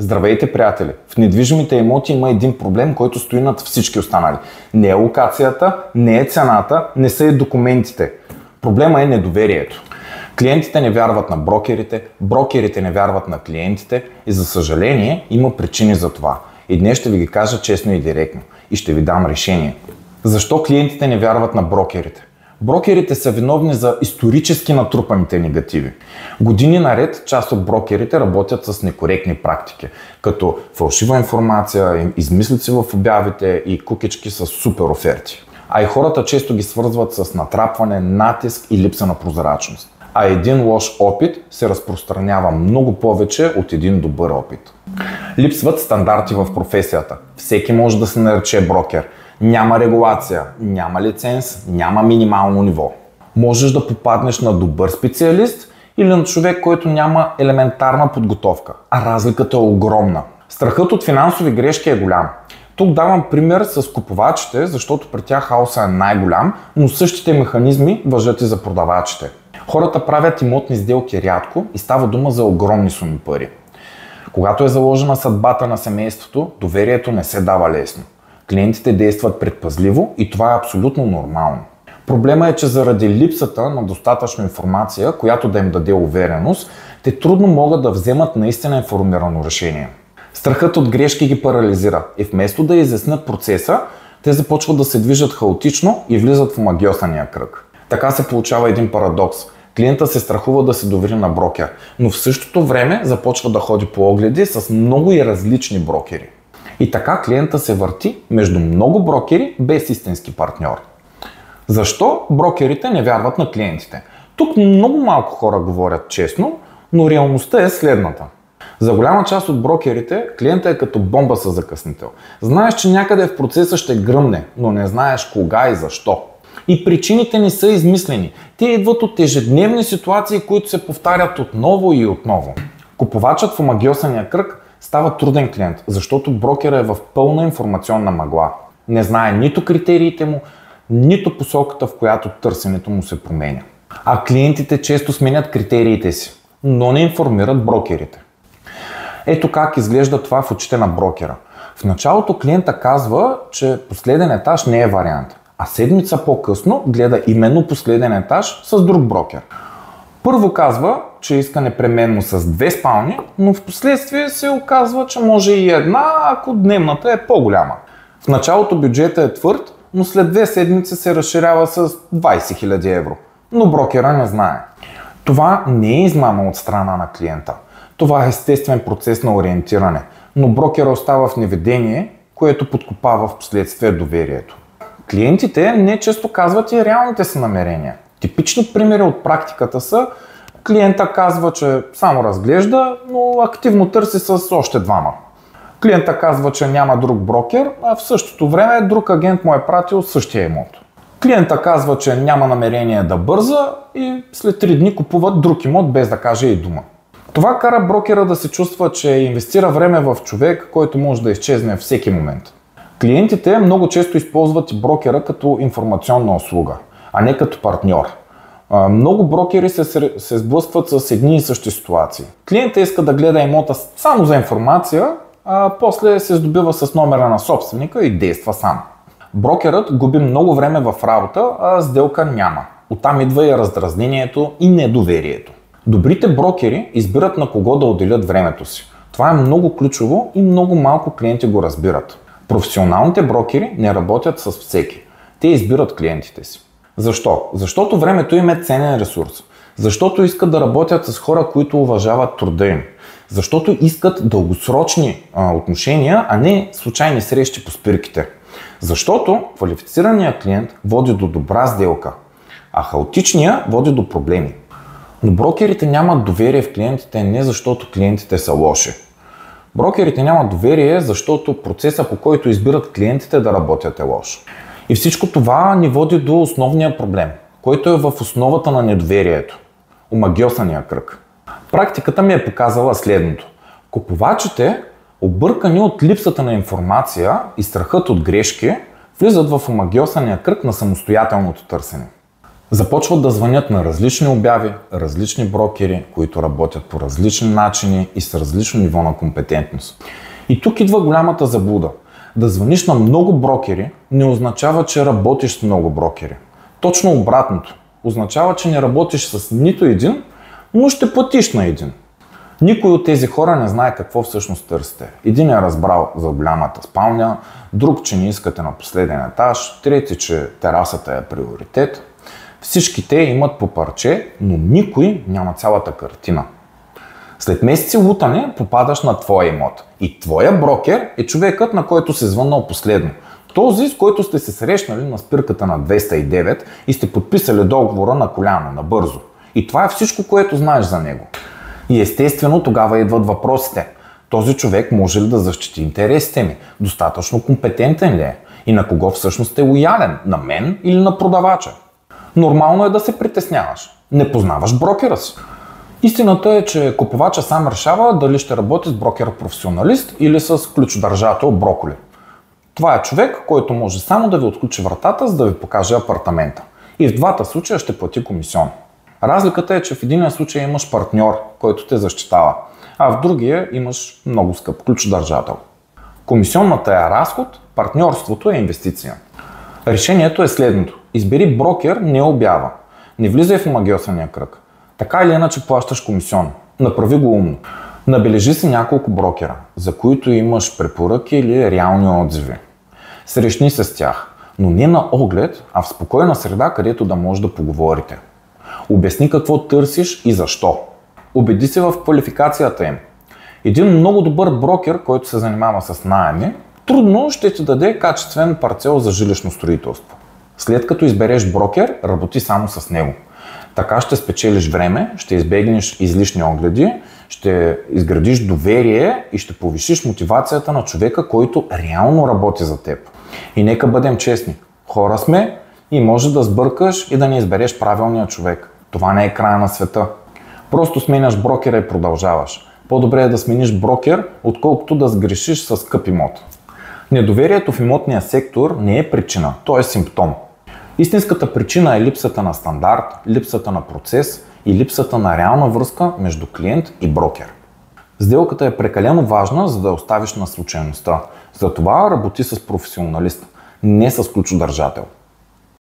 Здравейте, приятели! В недвижимите имоти има един проблем, който стои над всички останали. Не е локацията, не е цената, не са и документите. Проблема е недоверието. Клиентите не вярват на брокерите, брокерите не вярват на клиентите и за съжаление има причини за това. И днес ще ви ги кажа честно и директно и ще ви дам решение. Защо клиентите не вярват на брокерите? Брокерите са виновни за исторически натрупаните негативи. Години наред част от брокерите работят с некоректни практики, като фалшива информация, измислици в обявите и кукички с супер оферти. А и хората често ги свързват с натрапване, натиск и липса на прозрачност. А един лош опит се разпространява много повече от един добър опит. Липсват стандарти в професията. Всеки може да се нарече брокер. Няма регулация, няма лиценз, няма минимално ниво. Можеш да попаднеш на добър специалист или на човек, който няма елементарна подготовка, а разликата е огромна. Страхът от финансови грешки е голям. Тук давам пример с купувачите, защото при тях хаоса е най-голям, но същите механизми важат и за продавачите. Хората правят имотни сделки рядко и става дума за огромни суми пари. Когато е заложена съдбата на семейството, доверието не се дава лесно. Клиентите действат предпазливо и това е абсолютно нормално. Проблема е, че заради липсата на достатъчно информация, която да им даде увереност, те трудно могат да вземат наистина информирано решение. Страхът от грешки ги парализира и вместо да изяснят процеса, те започват да се движат хаотично и влизат в омагьосания кръг. Така се получава един парадокс. Клиента се страхува да се довери на брокер, но в същото време започва да ходи по огледи с много и различни брокери. И така клиента се върти между много брокери без истински партньор. Защо брокерите не вярват на клиентите? Тук много малко хора говорят честно, но реалността е следната. За голяма част от брокерите клиентът е като бомба със закъснител. Знаеш, че някъде в процеса ще гръмне, но не знаеш кога и защо. И причините не са измислени. Те идват от ежедневни ситуации, които се повтарят отново и отново. Купувачът в омагьосания кръг става труден клиент, защото брокера е в пълна информационна мъгла. Не знае нито критериите му, нито посоката, в която търсенето му се променя. А клиентите често сменят критериите си, но не информират брокерите. Ето как изглежда това в очите на брокера. В началото клиента казва, че последен етаж не е вариант, а седмица по-късно гледа именно последен етаж с друг брокер. Първо казва, че иска непременно с 2 спални, но в последствие се оказва, че може и една, ако дневната е по-голяма. В началото бюджетът е твърд, но след 2 седмици се разширява с 20 000 евро. Но брокера не знае. Това не е измама от страна на клиента. Това е естествен процес на ориентиране, но брокера остава в неведение, което подкопава в последствие доверието. Клиентите не често казват и реалните си намерения. Типични примери от практиката са: клиента казва, че само разглежда, но активно търси с още 2. Клиента казва, че няма друг брокер, а в същото време друг агент му е пратил същия имот. Клиента казва, че няма намерение да бърза и след 3 дни купуват друг имот без да каже и дума. Това кара брокера да се чувства, че инвестира време в човек, който може да изчезне всеки момент. Клиентите много често използват и брокера като информационна услуга, а не като партньор. Много брокери се сблъскват с едни и същи ситуации. Клиентът иска да гледа имота само за информация, а после се здобива с номера на собственика и действа сам. Брокерът губи много време в работа, а сделка няма. Оттам идва и раздразнението и недоверието. Добрите брокери избират на кого да отделят времето си. Това е много ключово и много малко клиенти го разбират. Професионалните брокери не работят с всеки. Те избират клиентите си. Защо? Защото времето им е ценен ресурс. Защото искат да работят с хора, които уважават труда им. Защото искат дългосрочни отношения, а не случайни срещи по спирките. Защото квалифицираният клиент води до добра сделка, а хаотичният води до проблеми. Но брокерите нямат доверие в клиентите не защото клиентите са лоши. Брокерите нямат доверие, защото процеса, по който избират клиентите да работят, е лош. И всичко това ни води до основния проблем, който е в основата на недоверието – омагьосания кръг. Практиката ми е показала следното. Купувачите, объркани от липсата на информация и страхът от грешки, влизат в омагьосания кръг на самостоятелното търсене. Започват да звънят на различни обяви, различни брокери, които работят по различни начини и с различно ниво на компетентност. И тук идва голямата заблуда. Да звъниш на много брокери не означава, че работиш с много брокери. Точно обратното. Означава, че не работиш с нито един, но ще платиш на един. Никой от тези хора не знае какво всъщност търсите. Един е разбрал за голямата спалня, друг, че не искате на последен етаж, трети, че терасата е приоритет. Всички те имат по парче, но никой няма цялата картина. След месеци лутане попадаш на твоя имот и твоя брокер е човекът, на който се звъннал последно. Този, с който сте се срещнали на спирката на 209 и сте подписали договора на коляно, набързо. И това е всичко, което знаеш за него. И естествено тогава идват въпросите. Този човек може ли да защити интересите ми? Достатъчно компетентен ли е? И на кого всъщност е лоялен? На мен или на продавача? Нормално е да се притесняваш. Не познаваш брокера си. Истината е, че купувача сам решава дали ще работи с брокер-професионалист или с ключодържател броколи. Това е човек, който може само да ви отключи вратата, за да ви покаже апартамента. И в двата случая ще плати комисион. Разликата е, че в единия случай имаш партньор, който те защитава, а в другия имаш много скъп ключодържател. Комисионната е разход, партньорството е инвестиция. Решението е следното. Избери брокер, не обява. Не влизай в омагьосания кръг. Така или иначе плащаш комисион. Направи го умно. Набележи си няколко брокера, за които имаш препоръки или реални отзиви. Срещни се с тях, но не на оглед, а в спокойна среда, където да може да поговорите. Обясни какво търсиш и защо. Убеди се в квалификацията им. Един много добър брокер, който се занимава с наеми, трудно ще ти даде качествен парцел за жилищно строителство. След като избереш брокер, работи само с него. Така ще спечелиш време, ще избегнеш излишни огледи, ще изградиш доверие и ще повишиш мотивацията на човека, който реално работи за теб. И нека бъдем честни. Хора сме и може да сбъркаш и да не избереш правилния човек. Това не е края на света. Просто сменяш брокера и продължаваш. По-добре е да смениш брокер, отколкото да сгрешиш с скъп имот. Недоверието в имотния сектор не е причина, то е симптом. Истинската причина е липсата на стандарт, липсата на процес и липсата на реална връзка между клиент и брокер. Сделката е прекалено важна, за да оставиш на случайността. Затова работи с професионалист, не с ключодържател.